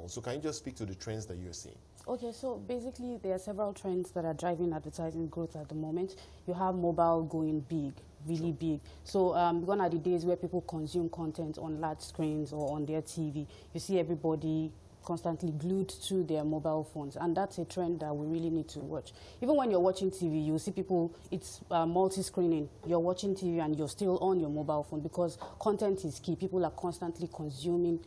So can you just speak to the trends that you're seeing? Okay, so basically there are several trends that are driving advertising growth at the moment. You have mobile going big, really big. So gone are the days where people consume content on large screens or on their TV. You see everybody constantly glued to their mobile phones, and that's a trend that we really need to watch. Even when you're watching TV, you see people, it's multi-screening. You're watching TV and you're still on your mobile phone because content is key. People are constantly consuming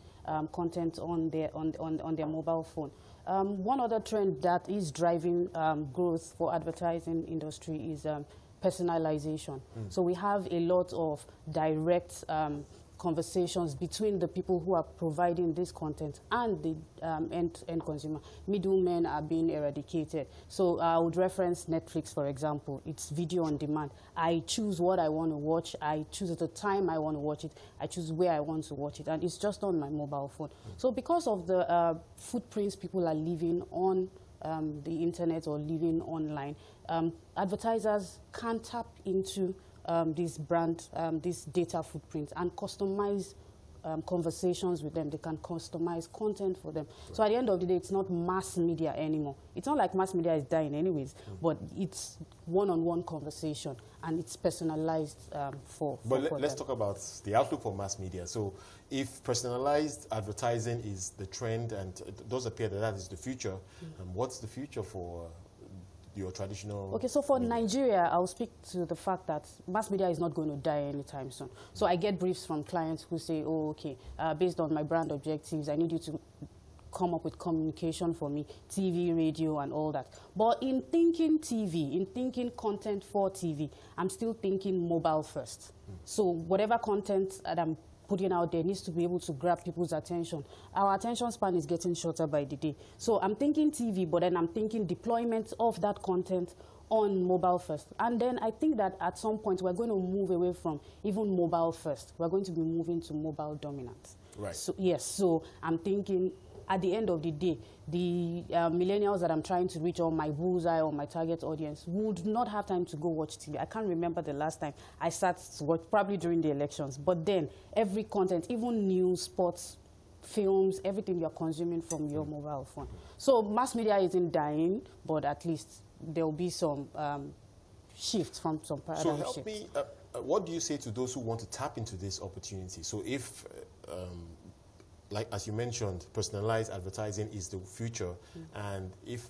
content on their mobile phone. One other trend that is driving growth for advertising industry is personalization. So we have a lot of direct conversations between the people who are providing this content and the end consumer. Middlemen are being eradicated. So I would reference Netflix, for example. It's video on demand. I choose what I want to watch. I choose at the time I want to watch it. I choose where I want to watch it. And it's just on my mobile phone. So because of the footprints people are leaving on the internet or living online, advertisers can tap into this brand, this data footprint, and customize conversations with them. They can customize content for them. Right. So at the end of the day, it's not mass media anymore. It's not like mass media is dying anyways, but it's one-on-one conversation, and it's personalized for let's talk about the outlook for mass media. So if personalized advertising is the trend, and it does appear that that is the future, what's the future for your traditional... Okay, so for Nigeria, I'll speak to the fact that mass media is not going to die anytime soon. So I get briefs from clients who say, oh, okay, based on my brand objectives, I need you to come up with communication for me, TV, radio, and all that. But in thinking TV, in thinking content for TV, I'm still thinking mobile first. So whatever content that I'm putting out there needs to be able to grab people's attention. Our attention span is getting shorter by the day. So I'm thinking TV, but then I'm thinking deployment of that content on mobile first. And then I think that at some point we're going to move away from even mobile first. We're going to be moving to mobile dominance. Right. So, yes, so I'm thinking at the end of the day, the millennials that I'm trying to reach, or my bullseye or my target audience, would not have time to go watch TV. I can't remember the last time I sat to watch, probably during the elections. But then every content, even news, sports, films, everything you're consuming from your mobile phone. So mass media isn't dying, but at least there will be some shifts from some paradigm shifts. So help me, what do you say to those who want to tap into this opportunity? So if like as you mentioned, personalized advertising is the future, and if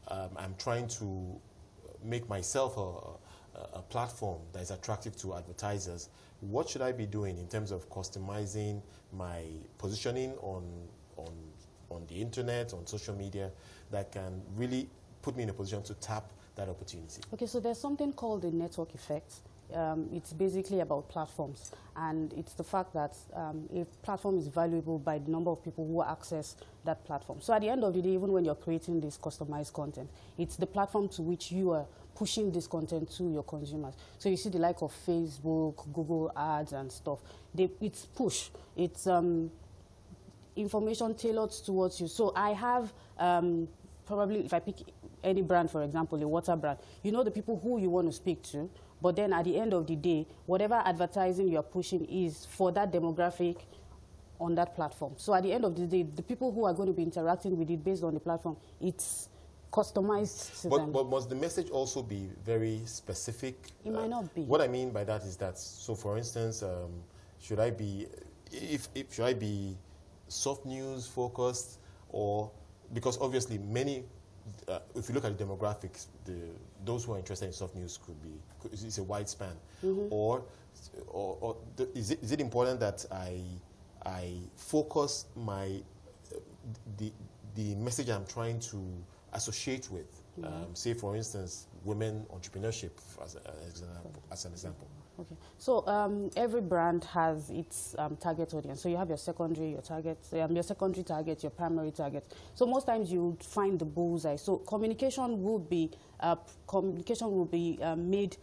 I'm trying to make myself a platform that is attractive to advertisers, what should I be doing in terms of customizing my positioning on the internet, on social media, that can really put me in a position to tap that opportunity? Okay, so there's something called the network effect. It's basically about platforms, and it's the fact that a platform is valuable by the number of people who access that platform. So at the end of the day, even when you're creating this customized content, it's the platform to which you are pushing this content to your consumers. So you see the like of Facebook, Google ads and stuff. It's push. It's information tailored towards you. So I have probably, if I pick any brand, for example, a water brand, you know the people who you want to speak to. But then at the end of the day, whatever advertising you're pushing is for that demographic on that platform. So at the end of the day, the people who are going to be interacting with it based on the platform, it's customized to them. But must the message also be very specific? It might not be. What I mean by that is that, so for instance, should I be soft news focused, or because obviously many, if you look at the demographics, those who are interested in soft news it's a wide span. Or is it important that I focus the message I'm trying to associate with? Say, for instance, women entrepreneurship as an example. Okay, so every brand has its target audience. So you have your secondary, your secondary target, your primary target. So most times you find the bullseye. So communication will be made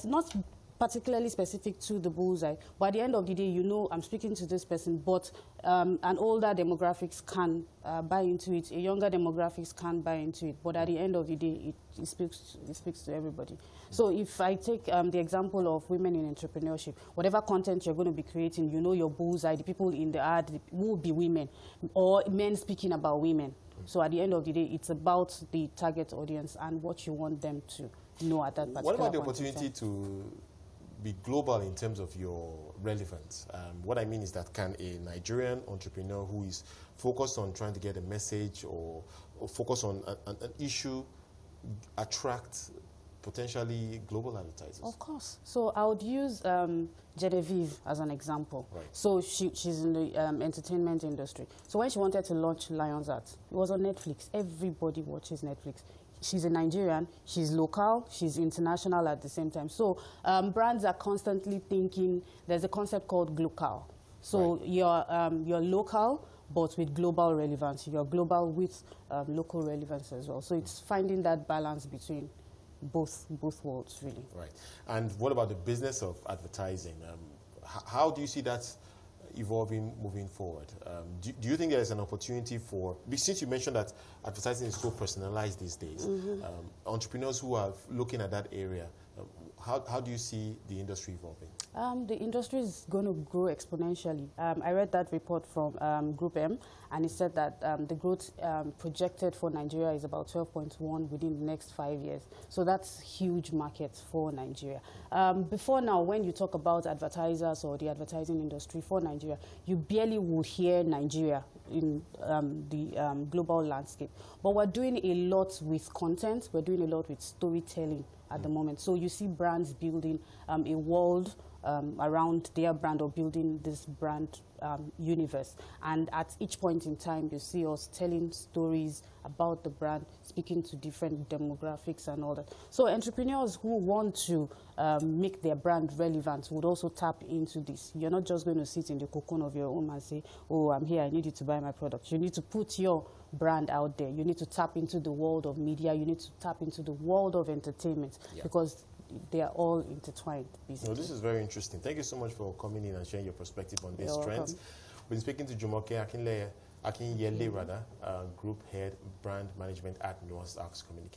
not particularly specific to the bullseye. But at the end of the day, you know, I'm speaking to this person, but an older demographics can buy into it, a younger demographics can buy into it. But at the end of the day, it speaks to everybody. So if I take the example of women in entrepreneurship, whatever content you're going to be creating, you know your bullseye, the people in the ad will be women or men speaking about women. So at the end of the day, it's about the target audience and what you want them to know at that particular point. What about the opportunity to be global in terms of your relevance? What I mean is that can a Nigerian entrepreneur who is focused on trying to get a message or focus on an issue attract potentially global advertisers? Of course. So I would use Genevieve as an example. Right. So she's in the entertainment industry. So when she wanted to launch Lion's Art, it was on Netflix. Everybody watches Netflix. She's a Nigerian, she's local, she's international at the same time. So brands are constantly thinking, there's a concept called glocal. So right. You're local, but with global relevance. You're global with local relevance as well. So it's finding that balance between both worlds, really. Right. And what about the business of advertising? How do you see that evolving moving forward? Do you think there is an opportunity for, since you mentioned that advertising is so personalized these days, entrepreneurs who are looking at that area, how do you see the industry evolving? The industry is going to grow exponentially. I read that report from Group M, and it said that the growth projected for Nigeria is about 12.1 within the next 5 years. So that's huge market for Nigeria. Before now, when you talk about advertisers or the advertising industry for Nigeria, you barely will hear Nigeria in the global landscape. But we're doing a lot with content. We're doing a lot with storytelling at the moment. So you see brands building a world around their brand or building this brand universe. And at each point in time, you see us telling stories about the brand, speaking to different demographics and all that. So entrepreneurs who want to make their brand relevant would also tap into this. You're not just going to sit in the cocoon of your home and say, oh, I'm here, I need you to buy my product. You need to put your brand out there. You need to tap into the world of media. You need to tap into the world of entertainment, because they are all intertwined, basically. No, this is very interesting. Thank you so much for coming in and sharing your perspective on these trends. We've been speaking to Jumoke Akinyele, Group Head, Brand Management at Nuance Arts Communication.